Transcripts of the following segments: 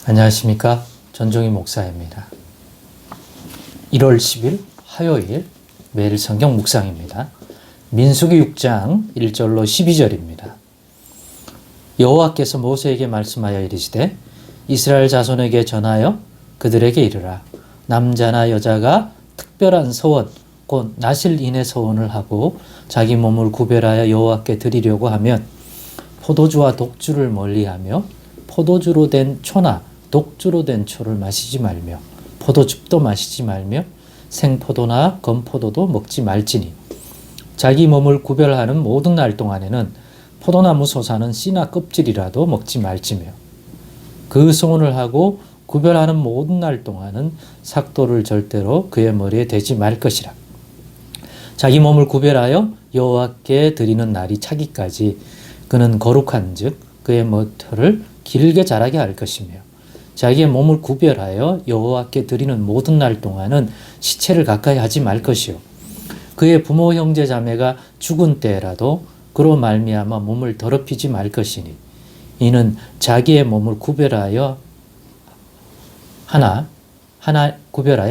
안녕하십니까. 전종희 목사입니다. 1월 10일 화요일 매일 성경 묵상입니다. 민수기 6장 1절로 12절입니다. 여호와께서 모세에게 말씀하여 이르시되 이스라엘 자손에게 전하여 그들에게 이르라. 남자나 여자가 특별한 서원 곧 나실인의 서원을 하고 자기 몸을 구별하여 여호와께 드리려고 하면 포도주와 독주를 멀리하며 포도주로 된 초나 독주로 된 초를 마시지 말며 포도즙도 마시지 말며 생포도나 건포도도 먹지 말지니 자기 몸을 구별하는 모든 날 동안에는 포도나무 솟아는 씨나 껍질이라도 먹지 말지며 그 소원을 하고 구별하는 모든 날 동안은 삭도를 절대로 그의 머리에 대지 말 것이라. 자기 몸을 구별하여 여호와께 드리는 날이 차기까지 그는 거룩한즉 그의 머리털을 길게 자라게 할 것이며 자기의 몸을 구별하여 여호와께 드리는 모든 날 동안은 시체를 가까이 하지 말 것이요 그의 부모 형제 자매가 죽은 때라도 그로 말미암아 몸을 더럽히지 말 것이니 이는 자기의 몸을 구별하여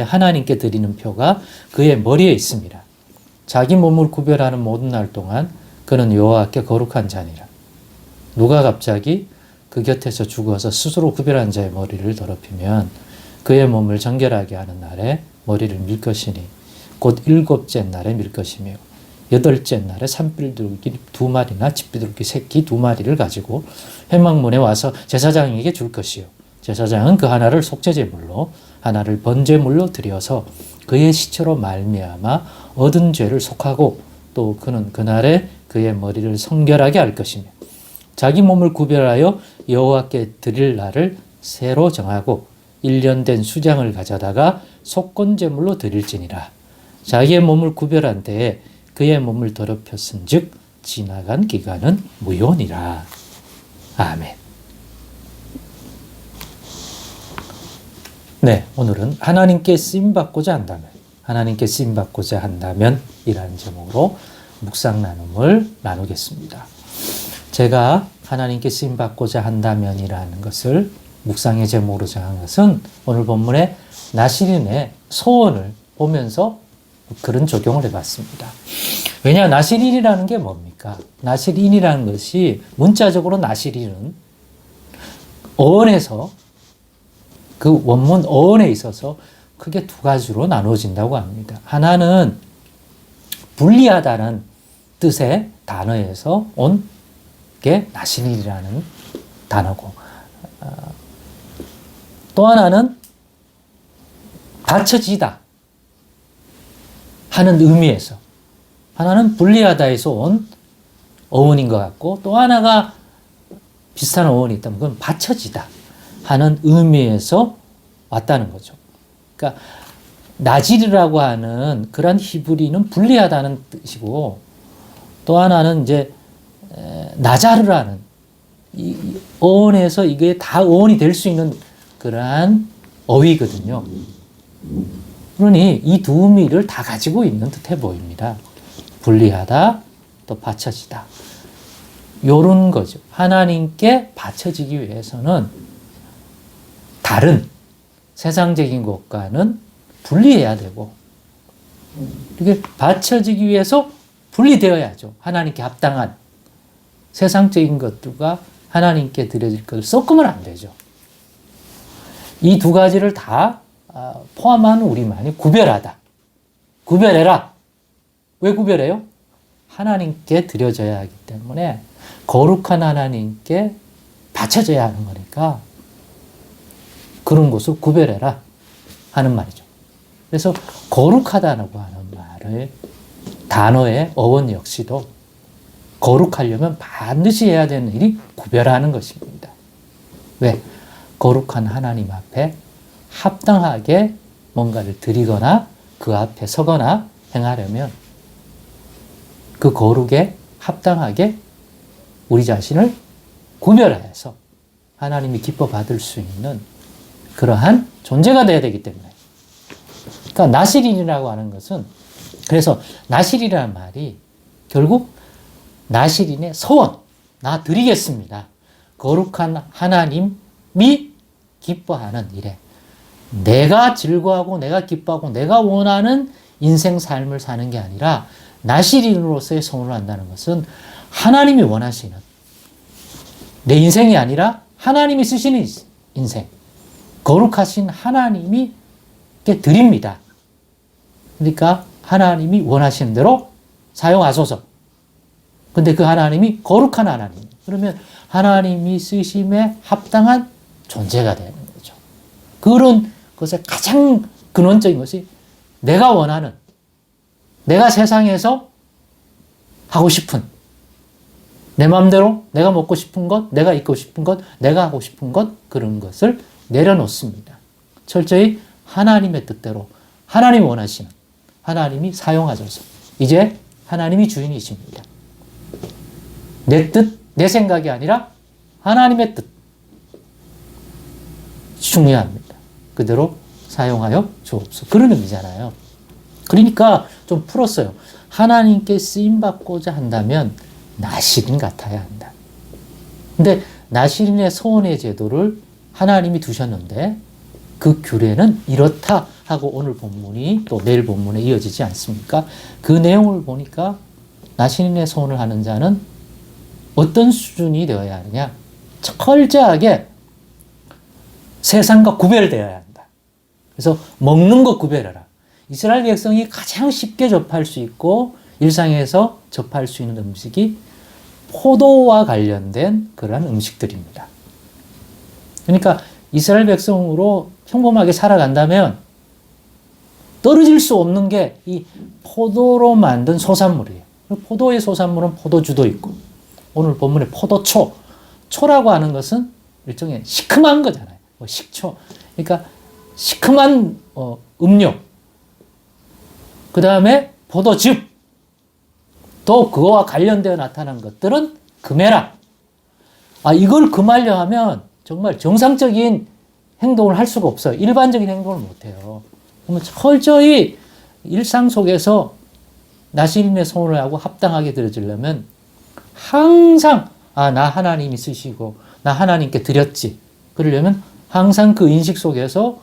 하나님께 드리는 표가 그의 머리에 있습니다. 자기 몸을 구별하는 모든 날 동안 그는 여호와께 거룩한 자니라. 누가 갑자기 그 곁에서 죽어서 스스로 구별한 자의 머리를 더럽히면 그의 몸을 정결하게 하는 날에 머리를 밀 것이니 곧 7째 날에 밀 것이며 8째 날에 산비둘기 2마리나 집비둘기 새끼 2마리를 가지고 회막문에 와서 제사장에게 줄 것이요 제사장은 그 하나를 속죄제물로 하나를 번제물로 드려서 그의 시체로 말미암아 얻은 죄를 속하고 또 그는 그날에 그의 머리를 성결하게 할 것이며 자기 몸을 구별하여 여호와께 드릴 날을 새로 정하고 1년 된 수장을 가져다가 속건제물로 드릴지니라. 자기의 몸을 구별한 때에 그의 몸을 더럽혔은 즉 지나간 기간은 무효니라. 아멘. 네, 오늘은 하나님께 쓰임받고자 한다면 이라는 제목으로 묵상 나눔을 나누겠습니다. 제가 하나님께 쓰임받고자 한다면이라는 것을 묵상의 제목으로 정한 것은 오늘 본문의 나실인의 소원을 보면서 그런 적용을 해봤습니다. 왜냐, 나실인이라는 게 뭡니까? 나실인이라는 것이 문자적으로 나실인은 어원에서 그 원문 어원에 있어서 크게 두 가지로 나누어진다고 합니다. 하나는 분리하다는 뜻의 단어에서 온 게 나실인이라는 단어고 또 하나는 받쳐지다 하는 의미에서 하나는 분리하다에서 온 어원인 것 같고 또 하나가 비슷한 어원이 있다면 그건 받쳐지다 하는 의미에서 왔다는 거죠. 그러니까 나질이라고 하는 그런 히브리는 분리하다는 뜻이고 또 하나는 이제 나자르라는 이 어원에서 이게 다 어원이 될 수 있는 그러한 어휘거든요. 그러니 이 두 의미를 다 가지고 있는 듯해 보입니다. 분리하다, 또 받쳐지다. 요런 거죠. 하나님께 받쳐지기 위해서는 다른 세상적인 것과는 분리해야 되고 이게 받쳐지기 위해서 분리되어야죠. 하나님께 합당한 세상적인 것들과 하나님께 드려질 것을 섞으면 안 되죠. 이 두 가지를 다 포함한 우리만이 구별하다. 구별해라. 왜 구별해요? 하나님께 드려져야 하기 때문에 거룩한 하나님께 바쳐져야 하는 거니까 그런 것을 구별해라 하는 말이죠. 그래서 거룩하다라고 하는 말을 단어의 어원 역시도 거룩하려면 반드시 해야 되는 일이 구별하는 것입니다. 왜? 거룩한 하나님 앞에 합당하게 뭔가를 드리거나 그 앞에 서거나 행하려면 그 거룩에 합당하게 우리 자신을 구별해서 하나님이 기뻐 받을 수 있는 그러한 존재가 되어야 되기 때문에. 그러니까 나실인이라고 하는 것은 그래서 나실이라는 말이 결국 나실인의 서원, 나 드리겠습니다. 거룩한 하나님이 기뻐하는 일에 내가 즐거워하고 내가 기뻐하고 내가 원하는 인생 삶을 사는 게 아니라 나시린으로서의 소원을 한다는 것은 하나님이 원하시는 내 인생이 아니라 하나님이 쓰시는 인생, 거룩하신 하나님이 드립니다. 그러니까 하나님이 원하시는 대로 사용하소서. 근데 그 하나님이 거룩한 하나님. 그러면 하나님이 쓰심에 합당한 존재가 되는 거죠. 그런 것의 가장 근원적인 것이 내가 원하는, 내가 세상에서 하고 싶은, 내 마음대로 내가 먹고 싶은 것, 내가 입고 싶은 것, 내가 하고 싶은 것, 그런 것을 내려놓습니다. 철저히 하나님의 뜻대로 하나님이 원하시는, 하나님이 사용하셔서 이제 하나님이 주인이십니다. 내 뜻, 내 생각이 아니라 하나님의 뜻. 중요합니다. 그대로 사용하여 주옵소서. 그런 의미잖아요. 그러니까 좀 풀었어요. 하나님께 쓰임받고자 한다면 나시린 같아야 한다. 근데 나시린의 소원의 제도를 하나님이 두셨는데 그 규례는 이렇다 하고 오늘 본문이 또 내일 본문에 이어지지 않습니까? 그 내용을 보니까 나시린의 소원을 하는 자는 어떤 수준이 되어야 하느냐? 철저하게 세상과 구별되어야 한다. 그래서 먹는 것 구별해라. 이스라엘 백성이 가장 쉽게 접할 수 있고 일상에서 접할 수 있는 음식이 포도와 관련된 그러한 음식들입니다. 그러니까 이스라엘 백성으로 평범하게 살아간다면 떨어질 수 없는 게 이 포도로 만든 소산물이에요. 포도의 소산물은 포도주도 있고 오늘 본문에 포도초, 초라고 하는 것은 일종의 시큼한 거잖아요. 식초. 그러니까 시큼한 음료. 그 다음에 포도즙. 또 그거와 관련되어 나타난 것들은 금해라. 이걸 금하려 하면 정말 정상적인 행동을 할 수가 없어요. 일반적인 행동을 못해요. 그러면 철저히 일상 속에서 나시린의 소원을 하고 합당하게 드려지려면 항상 나 하나님이 쓰시고 나 하나님께 드렸지. 그러려면 항상 그 인식 속에서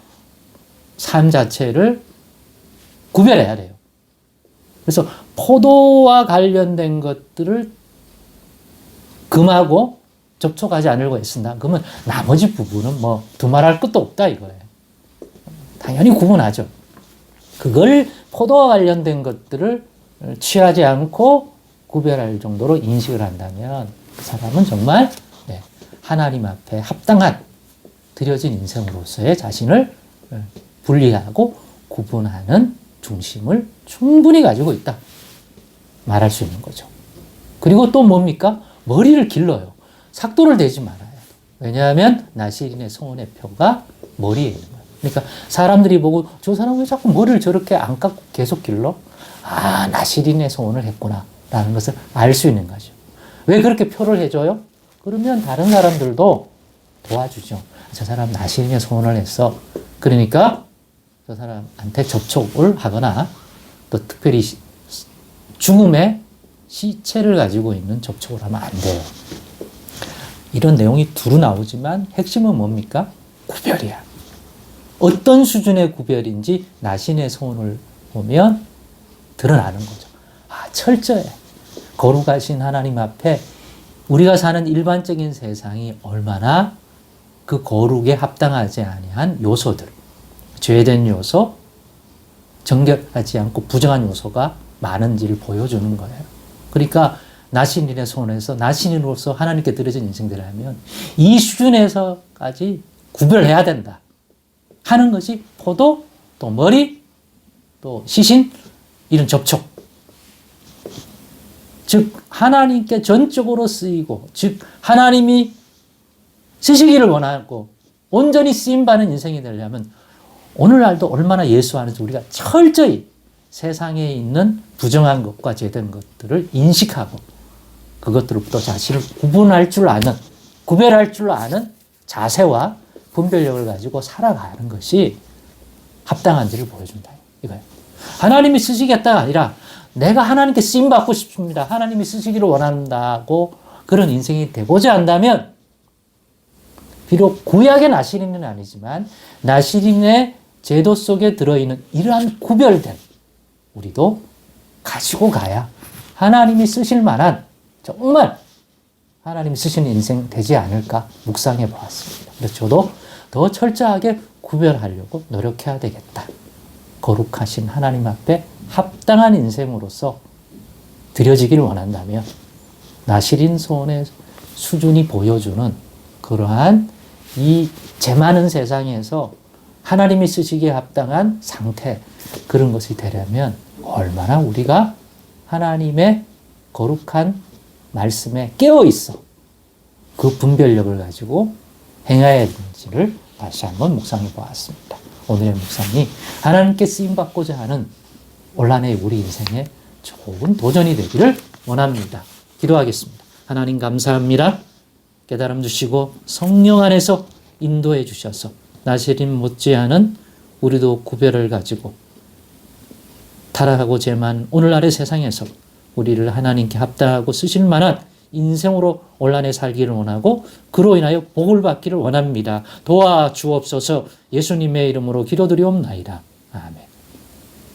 삶 자체를 구별해야 돼요. 그래서 포도와 관련된 것들을 금하고 접촉하지 않으려고 했습니다. 그러면 나머지 부분은 뭐 두말할 것도 없다 이거예요. 당연히 구분하죠. 그걸 포도와 관련된 것들을 취하지 않고 구별할 정도로 인식을 한다면 그 사람은 정말 하나님 앞에 합당한 드려진 인생으로서의 자신을 분리하고 구분하는 중심을 충분히 가지고 있다. 말할 수 있는 거죠. 그리고 또 뭡니까? 머리를 길러요. 삭도를 대지 말아야 돼. 왜냐하면 나시린의 소원의 표가 머리에 있는 거예요. 그러니까 사람들이 보고 저 사람 왜 자꾸 머리를 저렇게 안 깎고 계속 길러? 나시린의 소원을 했구나 라는 것을 알 수 있는 거죠. 왜 그렇게 표를 해줘요? 그러면 다른 사람들도 도와주죠. 저 사람 나시린의 소원을 했어. 그러니까 저 사람한테 접촉을 하거나 또 특별히 죽음의 시체를 가지고 있는 접촉을 하면 안 돼요. 이런 내용이 두루 나오지만 핵심은 뭡니까? 구별이야. 어떤 수준의 구별인지 나신의 소원을 보면 드러나는 거죠. 철저해. 거룩하신 하나님 앞에 우리가 사는 일반적인 세상이 얼마나 그 거룩에 합당하지 아니한 요소들, 죄된 요소, 정결하지 않고 부정한 요소가 많은지를 보여주는 거예요. 그러니까 나신인의 손에서 나신인으로서 하나님께 드려진 인생들이라면 이 수준에서까지 구별해야 된다 하는 것이 포도, 또 머리, 또 시신, 이런 접촉. 즉 하나님께 전적으로 쓰이고, 즉 하나님이 쓰시기를 원하고 온전히 쓰임받는 인생이 되려면 오늘날도 얼마나 예수하는지 우리가 철저히 세상에 있는 부정한 것과 제된 것들을 인식하고 그것들로부터 자신을 구분할 줄 아는, 구별할 줄 아는 자세와 분별력을 가지고 살아가는 것이 합당한지를 보여준다. 이거예요. 하나님이 쓰시겠다가 아니라 내가 하나님께 쓰임받고 싶습니다. 하나님이 쓰시기를 원한다고 그런 인생이 되고자 한다면 비록 구약의 나시린은 아니지만 나시린의 제도 속에 들어있는 이러한 구별된 우리도 가지고 가야 하나님이 쓰실 만한 정말 하나님이 쓰시는 인생 되지 않을까 묵상해 보았습니다. 그래서 저도 더 철저하게 구별하려고 노력해야 되겠다. 거룩하신 하나님 앞에 합당한 인생으로서 드려지길 원한다면 나시린 소원의 수준이 보여주는 그러한 이 재 많은 세상에서 하나님이 쓰시기에 합당한 상태, 그런 것이 되려면 얼마나 우리가 하나님의 거룩한 말씀에 깨어 있어 그 분별력을 가지고 행해야 되는지를 다시 한번 묵상해 보았습니다. 오늘의 묵상이 하나님께 쓰임받고자 하는 올한해 우리 인생에 좋은 도전이 되기를 원합니다. 기도하겠습니다. 하나님 감사합니다. 깨달음 주시고 성령 안에서 인도해 주셔서 나시린 못지않은 우리도 구별을 가지고 타락하고 죄만 오늘날의 세상에서 우리를 하나님께 합당하고 쓰실 만한 인생으로 온란에 살기를 원하고 그로 인하여 복을 받기를 원합니다. 도와주옵소서. 예수님의 이름으로 기도드리옵나이다. 아멘.